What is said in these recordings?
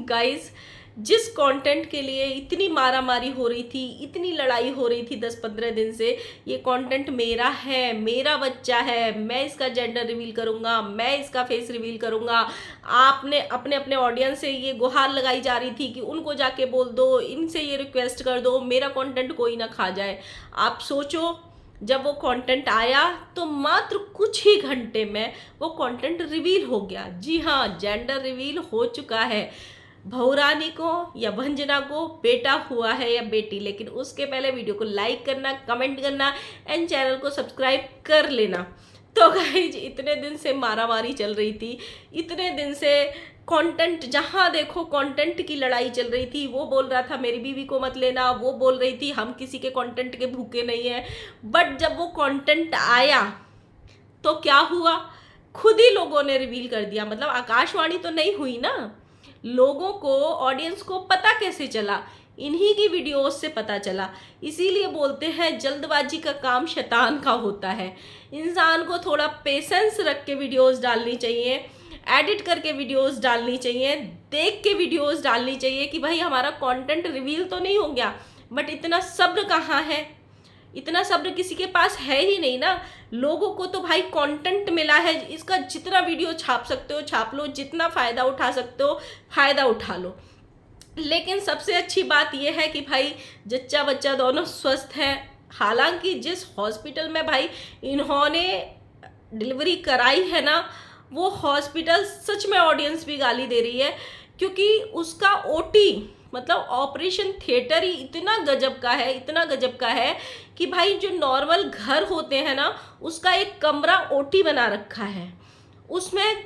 Guys, जिस content के लिए इतनी मारामारी हो रही थी, इतनी लड़ाई हो रही थी 10-15 दिन से, ये कंटेंट मेरा है, मेरा बच्चा है, मैं इसका जेंडर रिवील करूंगा, मैं इसका फेस रिवील करूंगा। आपने अपने अपने ऑडियंस से ये गुहार लगाई जा रही थी कि उनको जाके बोल दो, इनसे ये रिक्वेस्ट कर दो, मेरा कंटेंट कोई ना खा जाए। आप सोचो, जब वो कंटेंट आया तो मात्र कुछ ही घंटे में वो कंटेंट रिवील हो गया। जी हाँ, जेंडर रिवील हो चुका है। भौरानी को या भंजना को बेटा हुआ है या बेटी। लेकिन उसके पहले वीडियो को लाइक करना, कमेंट करना एंड चैनल को सब्सक्राइब कर लेना। तो गाइज, इतने दिन से मारामारी चल रही थी, इतने दिन से कंटेंट, जहाँ देखो कंटेंट की लड़ाई चल रही थी। वो बोल रहा था मेरी बीवी को मत लेना, वो बोल रही थी हम किसी के कंटेंट के भूखे नहीं हैं। बट जब वो कंटेंट आया तो क्या हुआ, खुद ही लोगों ने रिवील कर दिया। मतलब आकाशवाणी तो नहीं हुई ना, लोगों को, ऑडियंस को पता कैसे चला? इन्हीं की वीडियोस से पता चला। इसीलिए बोलते हैं जल्दबाजी का काम शैतान का होता है। इंसान को थोड़ा पेशेंस रख के वीडियोस डालनी चाहिए, एडिट करके वीडियोस डालनी चाहिए, देख के वीडियोस डालनी चाहिए कि भाई हमारा कंटेंट रिवील तो नहीं हो गया। बट इतना सब्र कहाँ है? इतना सब्र किसी के पास है ही नहीं ना। लोगों को तो भाई कंटेंट मिला है, इसका जितना वीडियो छाप सकते हो छाप लो, जितना फ़ायदा उठा सकते हो फ़ायदा उठा लो। लेकिन सबसे अच्छी बात यह है कि भाई जच्चा बच्चा दोनों स्वस्थ हैं। हालांकि जिस हॉस्पिटल में भाई इन्होंने डिलीवरी कराई है ना, वो हॉस्पिटल सच में ऑडियंस भी गाली दे रही है, क्योंकि उसका ओटी, मतलब ऑपरेशन थिएटर ही इतना गजब का है, इतना गजब का है कि भाई जो नॉर्मल घर होते हैं ना, उसका एक कमरा ओटी बना रखा है। उसमें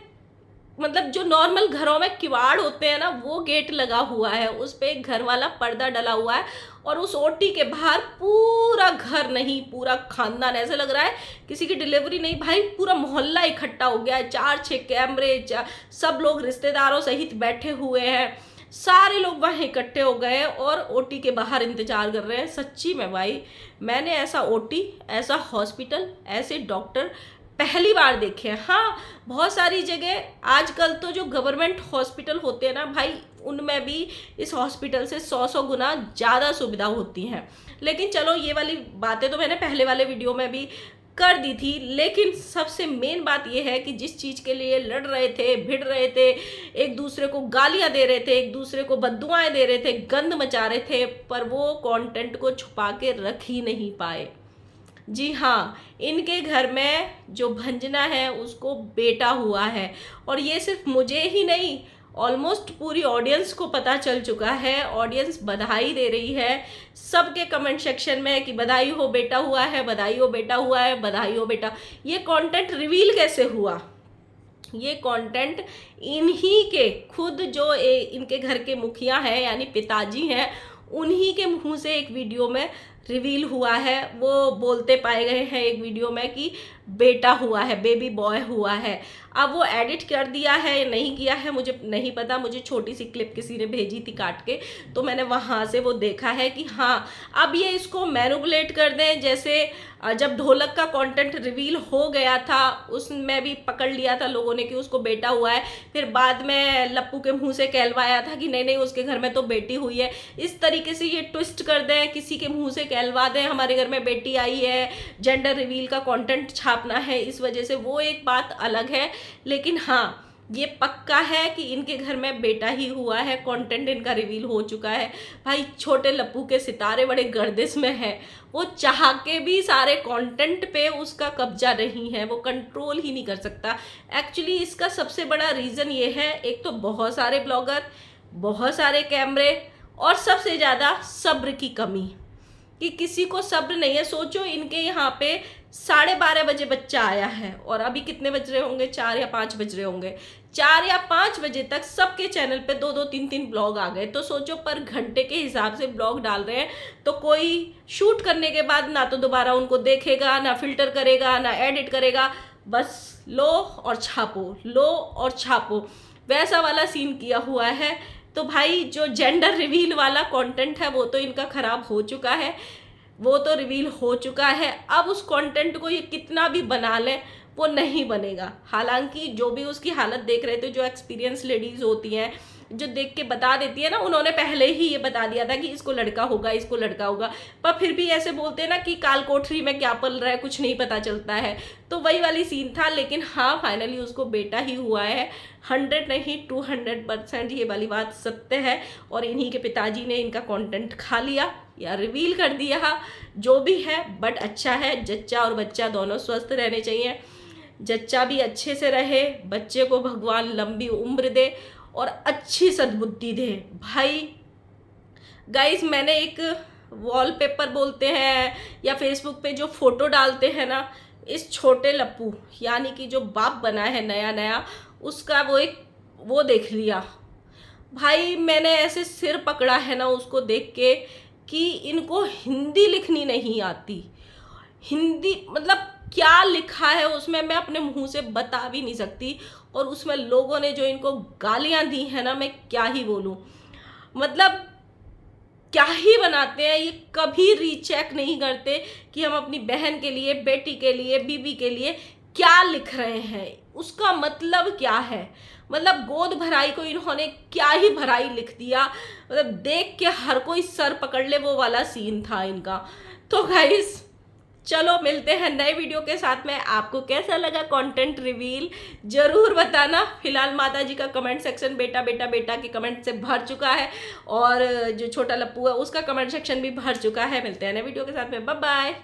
मतलब जो नॉर्मल घरों में किवाड़ होते हैं ना, वो गेट लगा हुआ है, उस पर एक घर वाला पर्दा डला हुआ है। और उस ओटी के बाहर पूरा घर नहीं, पूरा खानदान, ऐसे लग रहा है किसी की डिलीवरी नहीं भाई, पूरा मोहल्ला इकट्ठा हो गया है। 4-6 कैमरे, सब लोग रिश्तेदारों सहित बैठे हुए हैं। सारे लोग वहाँ इकट्ठे हो गए और ओटी के बाहर इंतजार कर रहे हैं। सच्ची में भाई, मैंने ऐसा ओटी, ऐसा हॉस्पिटल, ऐसे डॉक्टर पहली बार देखे हैं। हाँ, बहुत सारी जगह आजकल तो जो गवर्नमेंट हॉस्पिटल होते हैं ना भाई, उनमें भी इस हॉस्पिटल से 100 गुना ज़्यादा सुविधा होती हैं। लेकिन चलो, ये वाली बातें तो मैंने पहले वाले वीडियो में भी कर दी थी। लेकिन सबसे मेन बात यह है कि जिस चीज़ के लिए लड़ रहे थे, भिड़ रहे थे, एक दूसरे को गालियां दे रहे थे, एक दूसरे को बद्दुआएं दे रहे थे, गंद मचा रहे थे, पर वो कंटेंट को छुपा के रख ही नहीं पाए। जी हाँ, इनके घर में जो भंजना है उसको बेटा हुआ है। और ये सिर्फ मुझे ही नहीं, ऑलमोस्ट पूरी ऑडियंस को पता चल चुका है। ऑडियंस बधाई दे रही है सबके कमेंट सेक्शन में कि बधाई हो बेटा हुआ है, बधाई हो बेटा हुआ है, बधाई हो बेटा। ये कंटेंट रिवील कैसे हुआ? ये कंटेंट इन्हीं के खुद जो इनके घर के मुखिया हैं, यानी पिताजी हैं, उन्हीं के मुंह से एक वीडियो में रिवील हुआ है। वो बोलते पाए गए हैं एक वीडियो में कि बेटा हुआ है, बेबी बॉय हुआ है। अब वो एडिट कर दिया है या नहीं किया है मुझे नहीं पता। मुझे छोटी सी क्लिप किसी ने भेजी थी काट के, तो मैंने वहाँ से वो देखा है कि हाँ, अब ये इसको मैनिपुलेट कर दें। जैसे जब ढोलक का कंटेंट रिवील हो गया था, उसमें भी पकड़ लिया था लोगों ने कि उसको बेटा हुआ है, फिर बाद में लप्पू के मुंह से कहलवाया था कि नहीं नहीं उसके घर में तो बेटी हुई है। इस तरीके से ये ट्विस्ट कर दें, किसी के मुंह से कहलवा दें हमारे घर में बेटी आई है, जेंडर रिवील का कंटेंट छापना है इस वजह से, वो एक बात अलग है। लेकिन हाँ, ये पक्का है कि इनके घर में बेटा ही हुआ है, कंटेंट इनका रिवील हो चुका है। भाई छोटे लप्पू के सितारे बड़े गर्दिश में हैं, वो चाह के भी सारे कंटेंट पे उसका कब्जा नहीं है, वो कंट्रोल ही नहीं कर सकता। एक्चुअली इसका सबसे बड़ा रीज़न ये है, एक तो बहुत सारे ब्लॉगर, बहुत सारे कैमरे, और सबसे ज़्यादा सब्र की कमी, कि किसी को सब्र नहीं है। सोचो, इनके यहाँ पे 12:30 बजे बच्चा आया है और अभी कितने बज रहे होंगे, 4 या 5 बज रहे होंगे। 4 या 5 बजे तक सबके चैनल पे 2-2, 3-3 ब्लॉग आ गए। तो सोचो, पर घंटे के हिसाब से ब्लॉग डाल रहे हैं, तो कोई शूट करने के बाद ना तो दोबारा उनको देखेगा, ना फिल्टर करेगा, ना एडिट करेगा, बस लो और छापो, लो और छापो, वैसा वाला सीन किया हुआ है। तो भाई जो जेंडर रिवील वाला कंटेंट है वो तो इनका खराब हो चुका है, वो तो रिवील हो चुका है। अब उस कंटेंट को ये कितना भी बना ले वो नहीं बनेगा। हालांकि जो भी उसकी हालत देख रहे थे, जो एक्सपीरियंस लेडीज़ होती हैं, जो देख के बता देती है ना, उन्होंने पहले ही ये बता दिया था कि इसको लड़का होगा, इसको लड़का होगा, पर फिर भी ऐसे बोलते हैं ना कि काल कोठरी में क्या पल रहा है कुछ नहीं पता चलता है, तो वही वाली सीन था। लेकिन हाँ, फाइनली उसको बेटा ही हुआ है। 100 नहीं 200% ये वाली बात सत्य है। और इन्हीं के पिताजी ने इनका कंटेंट खा लिया या रिवील कर दिया, जो भी है, बट अच्छा है। जच्चा और बच्चा दोनों स्वस्थ रहने चाहिए। जच्चा भी अच्छे से रहे, बच्चे को भगवान लंबी उम्र दे और अच्छी सद्बुद्धि दे। भाई गाइस, मैंने एक वॉलपेपर बोलते हैं या फेसबुक पे जो फोटो डालते हैं ना, इस छोटे लप्पू यानी कि जो बाप बना है नया नया, उसका वो देख लिया। भाई मैंने ऐसे सिर पकड़ा है ना उसको देख के कि इनको हिंदी लिखनी नहीं आती। हिंदी मतलब क्या लिखा है उसमें मैं अपने मुंह से बता भी नहीं सकती। और उसमें लोगों ने जो इनको गालियां दी है ना, मैं क्या ही बोलूं। मतलब क्या ही बनाते हैं ये, कभी रीचेक नहीं करते कि हम अपनी बहन के लिए, बेटी के लिए, बीबी के लिए क्या लिख रहे हैं, उसका मतलब क्या है। मतलब गोद भराई को इन्होंने क्या ही भराई लिख दिया। मतलब देख के हर कोई सर पकड़ ले, वो वाला सीन था इनका। तो गाइस चलो मिलते हैं नए वीडियो के साथ में। आपको कैसा लगा कंटेंट रिवील जरूर बताना। फिलहाल माता जी का कमेंट सेक्शन बेटा बेटा बेटा के कमेंट से भर चुका है, और जो छोटा लप्पू है उसका कमेंट सेक्शन भी भर चुका है। मिलते हैं नए वीडियो के साथ में, बाय बाय।